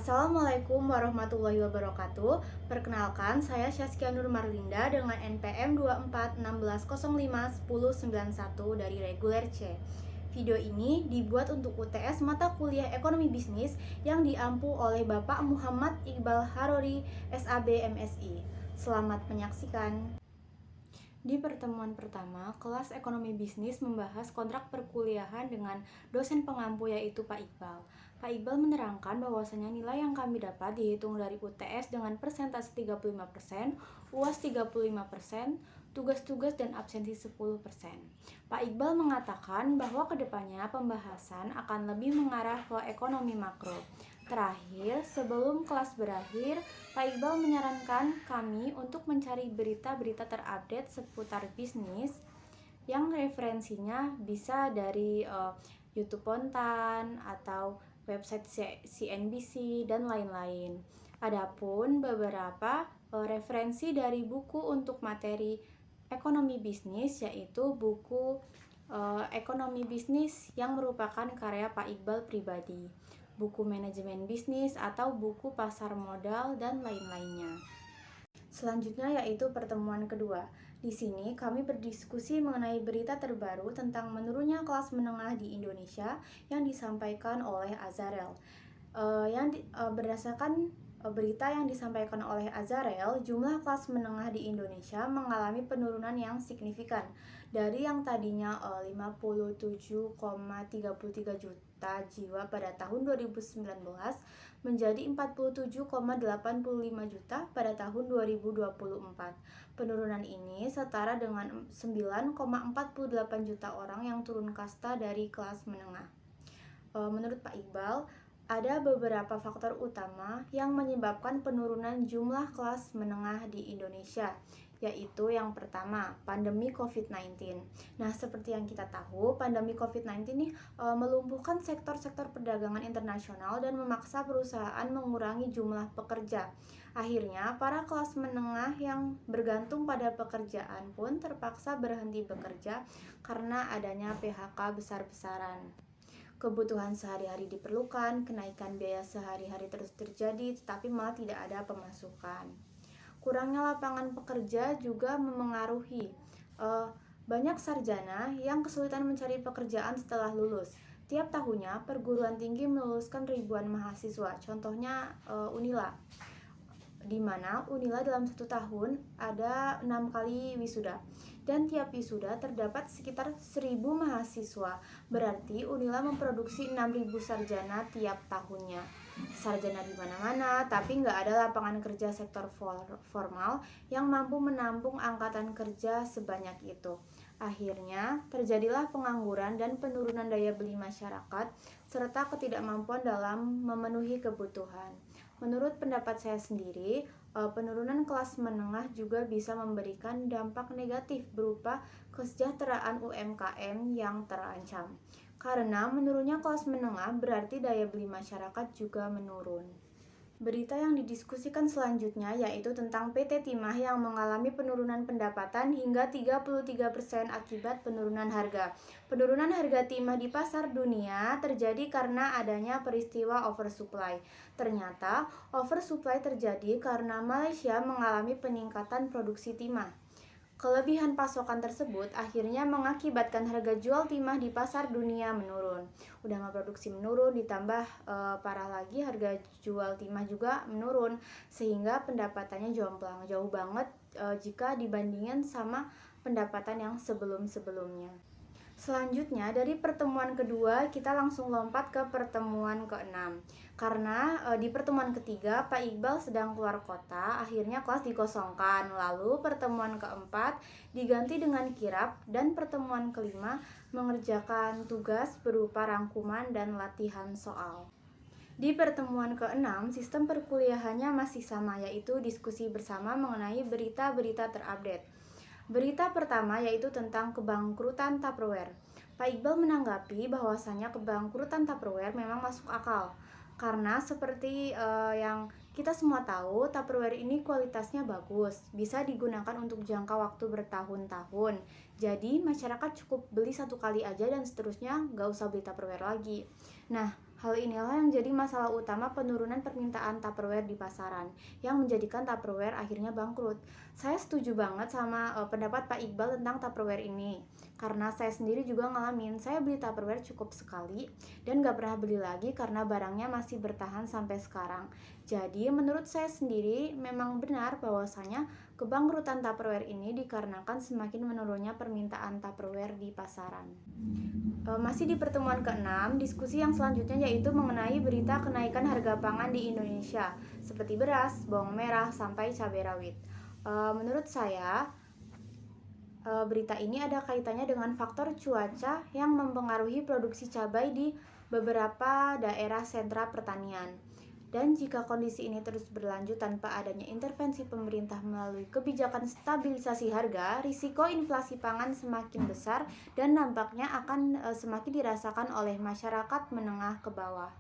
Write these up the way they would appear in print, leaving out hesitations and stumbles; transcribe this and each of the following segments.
Assalamualaikum warahmatullahi wabarakatuh. Perkenalkan, saya Syaskia Nur Marlinda dengan NPM 2416051091 dari Reguler C. Video ini dibuat untuk UTS mata kuliah Ekonomi Bisnis yang diampu oleh Bapak Muhammad Iqbal Harori, SAB MSI. Selamat menyaksikan. Di pertemuan pertama, kelas ekonomi bisnis membahas kontrak perkuliahan dengan dosen pengampu yaitu Pak Iqbal. Pak Iqbal menerangkan bahwasanya nilai yang kami dapat dihitung dari UTS dengan persentase 35%, UAS 35%, tugas-tugas dan absensi 10%. Pak Iqbal mengatakan bahwa kedepannya pembahasan akan lebih mengarah ke ekonomi makro. Terakhir, sebelum kelas berakhir, Pak Iqbal menyarankan kami untuk mencari berita-berita terupdate seputar bisnis yang referensinya bisa dari YouTube Pontan atau website CNBC dan lain-lain. Adapun beberapa referensi dari buku untuk materi ekonomi bisnis yaitu buku ekonomi bisnis yang merupakan karya Pak Iqbal pribadi, buku manajemen bisnis atau buku pasar modal dan lain-lainnya. Selanjutnya yaitu pertemuan kedua. Di sini kami berdiskusi mengenai berita terbaru tentang menurunnya kelas menengah di Indonesia yang disampaikan oleh Azarel. Berdasarkan berita yang disampaikan oleh Azarel, jumlah kelas menengah di Indonesia mengalami penurunan yang signifikan dari yang tadinya 57,33 juta jiwa pada tahun 2019 menjadi 47,85 juta pada tahun 2024. Penurunan ini setara dengan 9,48 juta orang yang turun kasta dari kelas menengah. Menurut Pak Iqbal, ada beberapa faktor utama yang menyebabkan penurunan jumlah kelas menengah di Indonesia, yaitu yang pertama, pandemi COVID-19. Nah, seperti yang kita tahu, pandemi COVID-19 ini melumpuhkan sektor-sektor perdagangan internasional dan memaksa perusahaan mengurangi jumlah pekerja. Akhirnya, para kelas menengah yang bergantung pada pekerjaan pun terpaksa berhenti bekerja karena adanya PHK besar-besaran. Kebutuhan sehari-hari diperlukan, kenaikan biaya sehari-hari terus terjadi, tetapi malah tidak ada pemasukan. Kurangnya lapangan pekerja juga memengaruhi. Banyak sarjana yang kesulitan mencari pekerjaan setelah lulus. Tiap tahunnya perguruan tinggi meluluskan ribuan mahasiswa, contohnya Unila, di mana Unila dalam 1 tahun ada 6 kali wisuda, dan tiap wisuda terdapat sekitar 1.000 mahasiswa. Berarti Unila memproduksi 6.000 sarjana tiap tahunnya. Sarjana di mana-mana, tapi nggak ada lapangan kerja sektor formal yang mampu menampung angkatan kerja sebanyak itu. Akhirnya, terjadilah pengangguran dan penurunan daya beli masyarakat, serta ketidakmampuan dalam memenuhi kebutuhan. Menurut pendapat saya sendiri, penurunan kelas menengah juga bisa memberikan dampak negatif berupa kesejahteraan UMKM yang terancam. Karena menurunnya kelas menengah berarti daya beli masyarakat juga menurun. Berita yang didiskusikan selanjutnya yaitu tentang PT Timah yang mengalami penurunan pendapatan hingga 33% akibat penurunan harga. Penurunan harga timah di pasar dunia terjadi karena adanya peristiwa oversupply. Ternyata oversupply terjadi karena Malaysia mengalami peningkatan produksi timah. Kelebihan pasokan tersebut akhirnya mengakibatkan harga jual timah di pasar dunia menurun. Udah nggak produksi menurun, ditambah parah lagi harga jual timah juga menurun, sehingga pendapatannya jomplang jauh banget jika dibandingkan sama pendapatan yang sebelum-sebelumnya. Selanjutnya, dari pertemuan kedua kita langsung lompat ke pertemuan ke-6. Karena di pertemuan ketiga Pak Iqbal sedang keluar kota, akhirnya kelas dikosongkan. Lalu pertemuan keempat diganti dengan kirap, dan pertemuan kelima mengerjakan tugas berupa rangkuman dan latihan soal. Di pertemuan ke-6, sistem perkuliahannya masih sama, yaitu diskusi bersama mengenai berita-berita terupdate. Berita pertama yaitu tentang kebangkrutan Tupperware. Pak Iqbal menanggapi bahwasanya kebangkrutan Tupperware memang masuk akal. Karena seperti yang kita semua tahu, Tupperware ini kualitasnya bagus, bisa digunakan untuk jangka waktu bertahun-tahun. Jadi masyarakat cukup beli 1 kali aja dan seterusnya nggak usah beli Tupperware lagi. Nah, Hal inilah yang jadi masalah utama penurunan permintaan Tupperware di pasaran, yang menjadikan Tupperware akhirnya bangkrut. Saya setuju banget sama pendapat Pak Iqbal tentang Tupperware ini, karena saya sendiri juga ngalamin, saya beli Tupperware cukup sekali, dan gak pernah beli lagi karena barangnya masih bertahan sampai sekarang. Jadi menurut saya sendiri, memang benar bahwasanya kebangkrutan Tupperware ini dikarenakan semakin menurunnya permintaan Tupperware di pasaran. Masih di pertemuan ke-6, diskusi yang selanjutnya yaitu mengenai berita kenaikan harga pangan di Indonesia, seperti beras, bawang merah, sampai cabai rawit. Menurut saya, berita ini ada kaitannya dengan faktor cuaca yang mempengaruhi produksi cabai di beberapa daerah sentra pertanian. Dan jika kondisi ini terus berlanjut tanpa adanya intervensi pemerintah melalui kebijakan stabilisasi harga, risiko inflasi pangan semakin besar dan nampaknya akan semakin dirasakan oleh masyarakat menengah ke bawah.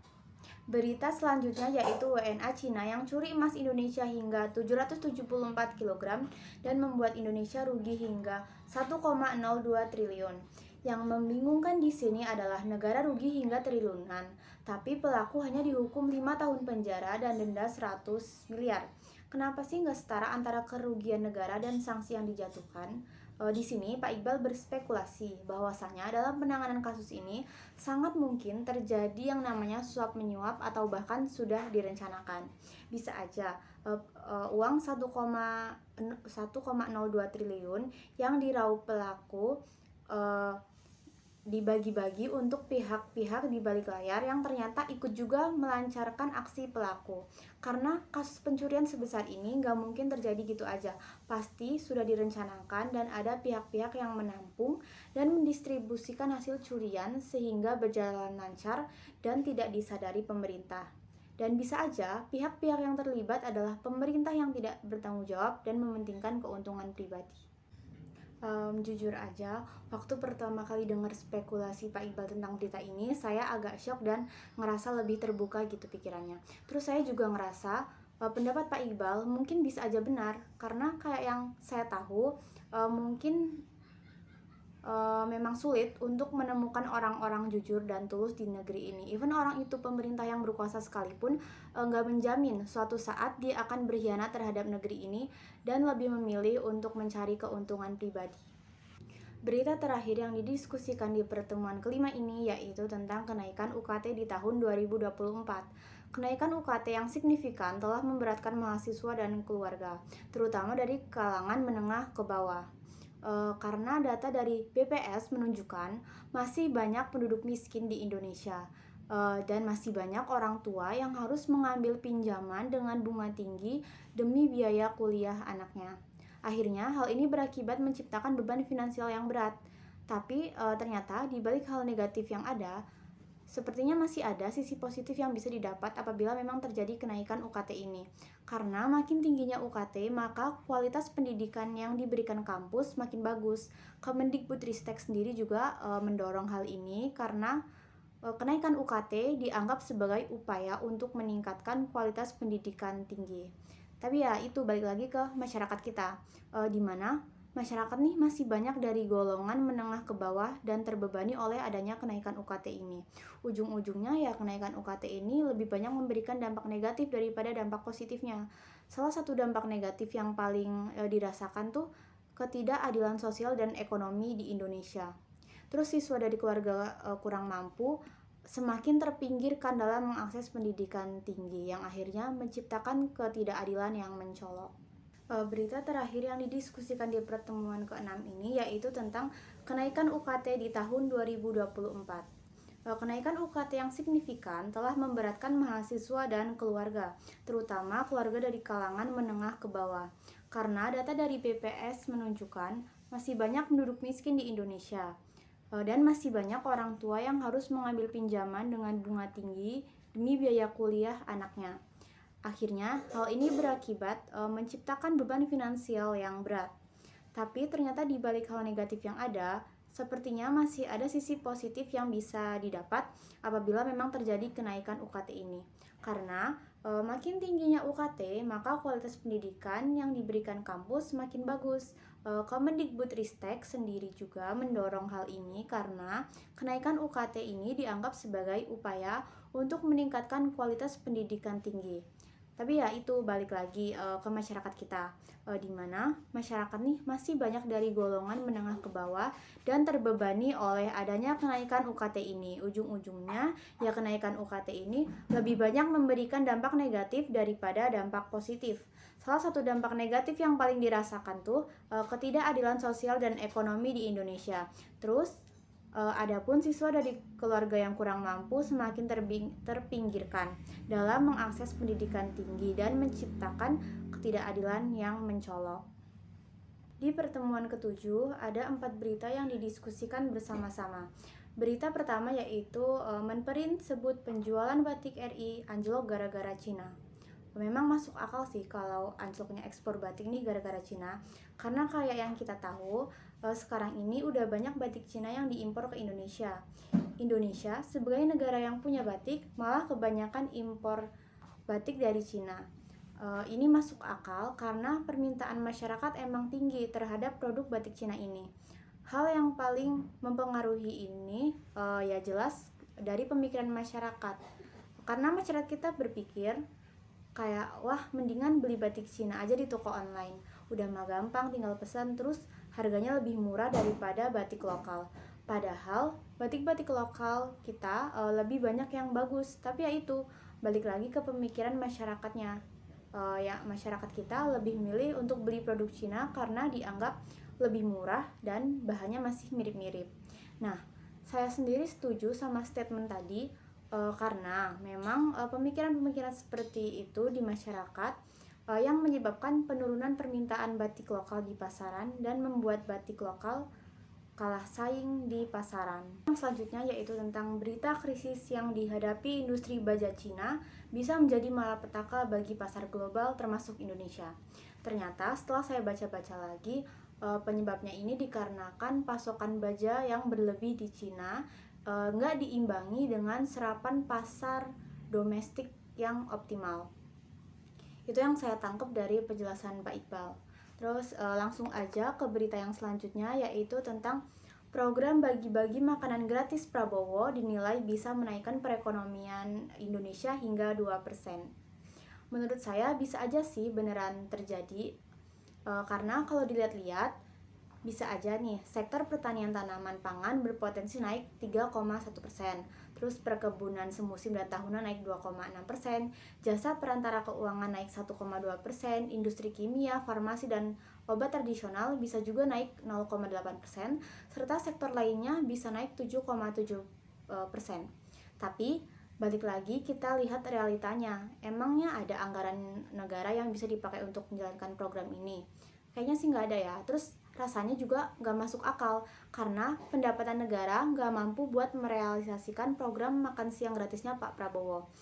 Berita selanjutnya yaitu WNA Cina yang curi emas Indonesia hingga 774 kg dan membuat Indonesia rugi hingga 1,02 triliun. Yang membingungkan di sini adalah negara rugi hingga triliunan, tapi pelaku hanya dihukum 5 tahun penjara dan denda 100 miliar. Kenapa sih nggak setara antara kerugian negara dan sanksi yang dijatuhkan? Di sini Pak Iqbal berspekulasi bahwasanya dalam penanganan kasus ini sangat mungkin terjadi yang namanya suap menyuap atau bahkan sudah direncanakan. Bisa aja uang 1,02 triliun yang diraup pelaku dibagi-bagi untuk pihak-pihak di balik layar yang ternyata ikut juga melancarkan aksi pelaku. Karena kasus pencurian sebesar ini nggak mungkin terjadi gitu aja. Pasti sudah direncanakan dan ada pihak-pihak yang menampung dan mendistribusikan hasil curian sehingga berjalan lancar dan tidak disadari pemerintah. Dan bisa aja pihak-pihak yang terlibat adalah pemerintah yang tidak bertanggung jawab dan mementingkan keuntungan pribadi. Jujur aja, waktu pertama kali dengar spekulasi Pak Iqbal tentang berita ini, saya agak shock dan ngerasa lebih terbuka gitu pikirannya. Terus saya juga ngerasa pendapat Pak Iqbal mungkin bisa aja benar, karena kayak yang saya tahu, mungkin memang sulit untuk menemukan orang-orang jujur dan tulus di negeri ini. Even orang itu pemerintah yang berkuasa sekalipun nggak menjamin suatu saat dia akan berkhianat terhadap negeri ini dan lebih memilih untuk mencari keuntungan pribadi. Berita terakhir yang didiskusikan di pertemuan kelima ini yaitu tentang kenaikan UKT di tahun 2024. Kenaikan UKT yang signifikan telah memberatkan mahasiswa dan keluarga, terutama dari kalangan menengah ke bawah. Karena data dari BPS menunjukkan masih banyak penduduk miskin di Indonesia, dan masih banyak orang tua yang harus mengambil pinjaman dengan bunga tinggi demi biaya kuliah anaknya. Akhirnya, hal ini berakibat menciptakan beban finansial yang berat. Tapi ternyata di balik hal negatif yang ada, sepertinya masih ada sisi positif yang bisa didapat apabila memang terjadi kenaikan UKT ini. Karena makin tingginya UKT, maka kualitas pendidikan yang diberikan kampus makin bagus. Kemendikbudristek sendiri juga mendorong hal ini karena kenaikan UKT dianggap sebagai upaya untuk meningkatkan kualitas pendidikan tinggi. Tapi ya itu balik lagi ke masyarakat kita, di mana masyarakat nih masih banyak dari golongan menengah ke bawah dan terbebani oleh adanya kenaikan UKT ini. Ujung-ujungnya ya kenaikan UKT ini lebih banyak memberikan dampak negatif daripada dampak positifnya. Salah satu dampak negatif yang paling dirasakan tuh ketidakadilan sosial dan ekonomi di Indonesia. Terus siswa dari keluarga kurang mampu semakin terpinggirkan dalam mengakses pendidikan tinggi yang akhirnya menciptakan ketidakadilan yang mencolok. Berita terakhir yang didiskusikan di pertemuan ke-6 ini yaitu tentang kenaikan UKT di tahun 2024. Kenaikan UKT yang signifikan telah memberatkan mahasiswa dan keluarga, terutama keluarga dari kalangan menengah ke bawah. Karena data dari BPS menunjukkan masih banyak penduduk miskin di Indonesia, dan masih banyak orang tua yang harus mengambil pinjaman dengan bunga tinggi demi biaya kuliah anaknya. Akhirnya, hal ini berakibat menciptakan beban finansial yang berat. Tapi ternyata di balik hal negatif yang ada, sepertinya masih ada sisi positif yang bisa didapat apabila memang terjadi kenaikan UKT ini. Karena makin tingginya UKT, maka kualitas pendidikan yang diberikan kampus makin bagus. Kemendikbudristek sendiri juga mendorong hal ini karena kenaikan UKT ini dianggap sebagai upaya untuk meningkatkan kualitas pendidikan tinggi. Tapi ya itu balik lagi ke masyarakat kita, di mana masyarakat nih masih banyak dari golongan menengah ke bawah dan terbebani oleh adanya kenaikan UKT ini. Ujung-ujungnya ya kenaikan UKT ini lebih banyak memberikan dampak negatif daripada dampak positif. Salah satu dampak negatif yang paling dirasakan tuh ketidakadilan sosial dan ekonomi di Indonesia. Terus adapun siswa dari keluarga yang kurang mampu semakin terpinggirkan dalam mengakses pendidikan tinggi dan menciptakan ketidakadilan yang mencolok. Di pertemuan ketujuh, ada 4 berita yang didiskusikan bersama-sama. Berita pertama yaitu Menperin sebut penjualan batik RI anjlok gara-gara Cina. Memang masuk akal sih kalau anjloknya ekspor batik nih gara-gara Cina, karena kayak yang kita tahu sekarang ini udah banyak batik Cina yang diimpor ke Indonesia. Indonesia sebagai negara yang punya batik malah kebanyakan impor batik dari Cina. Ini masuk akal karena permintaan masyarakat emang tinggi terhadap produk batik Cina ini. Hal yang paling mempengaruhi ini ya jelas dari pemikiran masyarakat, karena masyarakat kita berpikir kayak wah mendingan beli batik Cina aja di toko online, udah mah gampang tinggal pesan, terus harganya lebih murah daripada batik lokal. Padahal batik-batik lokal kita lebih banyak yang bagus, tapi ya itu balik lagi ke pemikiran masyarakatnya. Ya masyarakat kita lebih milih untuk beli produk Cina karena dianggap lebih murah dan bahannya masih mirip-mirip. Nah, saya sendiri setuju sama statement tadi, karena memang pemikiran-pemikiran seperti itu di masyarakat yang menyebabkan penurunan permintaan batik lokal di pasaran dan membuat batik lokal kalah saing di pasaran. Yang selanjutnya yaitu tentang berita krisis yang dihadapi industri baja Cina bisa menjadi malapetaka bagi pasar global termasuk Indonesia. Ternyata setelah saya baca-baca lagi, penyebabnya ini dikarenakan pasokan baja yang berlebih di Cina nggak diimbangi dengan serapan pasar domestik yang optimal. Itu yang saya tangkap dari penjelasan Pak Iqbal. Terus langsung aja ke berita yang selanjutnya yaitu tentang program bagi-bagi makanan gratis Prabowo dinilai bisa menaikkan perekonomian Indonesia hingga 2%. Menurut saya bisa aja sih beneran terjadi, karena kalau dilihat-lihat bisa aja nih sektor pertanian tanaman pangan berpotensi naik 3,1%, terus perkebunan semusim dan tahunan naik 2,6%, jasa perantara keuangan naik 1,2%, industri kimia, farmasi dan obat tradisional bisa juga naik 0,8%, serta sektor lainnya bisa naik 7,7%. Tapi balik lagi kita lihat realitanya, emangnya ada anggaran negara yang bisa dipakai untuk menjalankan program ini? Kayaknya sih nggak ada ya. Terus rasanya juga nggak masuk akal karena pendapatan negara nggak mampu buat merealisasikan program makan siang gratisnya Pak Prabowo.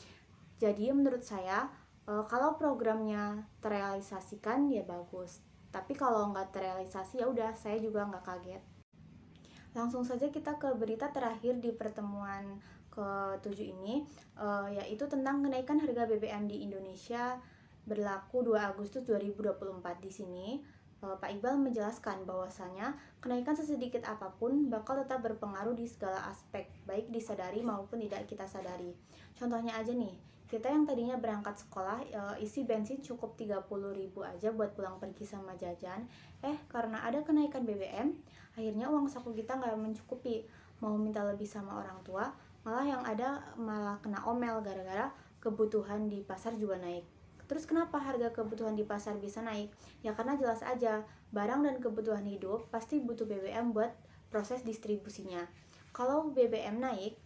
Jadi menurut saya kalau programnya terrealisasikan ya bagus, tapi kalau nggak terrealisasi ya udah, saya juga nggak kaget. Langsung saja kita ke berita terakhir di pertemuan ke-7 ini, yaitu tentang kenaikan harga BBM di Indonesia berlaku 2 Agustus 2024. Di sini Pak Iqbal menjelaskan bahwasanya kenaikan sesedikit apapun bakal tetap berpengaruh di segala aspek, baik disadari maupun tidak kita sadari. Contohnya aja nih, kita yang tadinya berangkat sekolah isi bensin cukup 30.000 aja buat pulang pergi sama jajan, karena ada kenaikan BBM, akhirnya uang saku kita nggak mencukupi, mau minta lebih sama orang tua, malah kena omel gara-gara kebutuhan di pasar juga naik. Terus kenapa harga kebutuhan di pasar bisa naik? Ya karena jelas aja, barang dan kebutuhan hidup pasti butuh BBM buat proses distribusinya. Kalau BBM naik,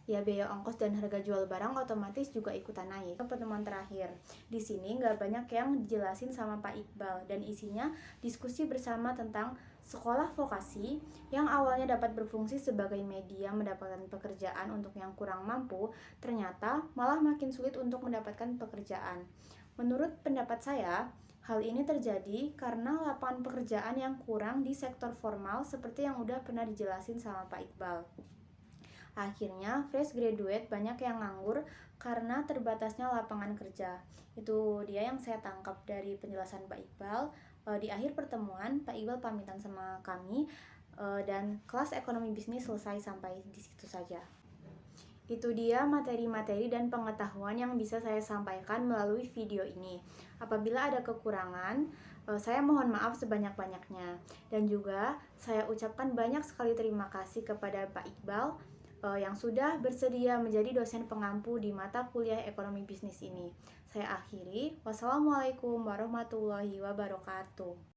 ya biaya ongkos dan harga jual barang otomatis juga ikutan naik. Pertemuan terakhir, di sini nggak banyak yang dijelasin sama Pak Iqbal dan isinya diskusi bersama tentang sekolah vokasi yang awalnya dapat berfungsi sebagai media mendapatkan pekerjaan untuk yang kurang mampu, ternyata malah makin sulit untuk mendapatkan pekerjaan. Menurut pendapat saya, hal ini terjadi karena lapangan pekerjaan yang kurang di sektor formal seperti yang udah pernah dijelasin sama Pak Iqbal. Akhirnya, fresh graduate banyak yang nganggur karena terbatasnya lapangan kerja. Itu dia yang saya tangkap dari penjelasan Pak Iqbal. Di akhir pertemuan, Pak Iqbal pamitan sama kami dan kelas ekonomi bisnis selesai sampai di situ saja. Itu dia materi-materi dan pengetahuan yang bisa saya sampaikan melalui video ini. Apabila ada kekurangan, saya mohon maaf sebanyak-banyaknya. Dan juga saya ucapkan banyak sekali terima kasih kepada Pak Iqbal yang sudah bersedia menjadi dosen pengampu di mata kuliah ekonomi bisnis ini. Saya akhiri. Wassalamualaikum warahmatullahi wabarakatuh.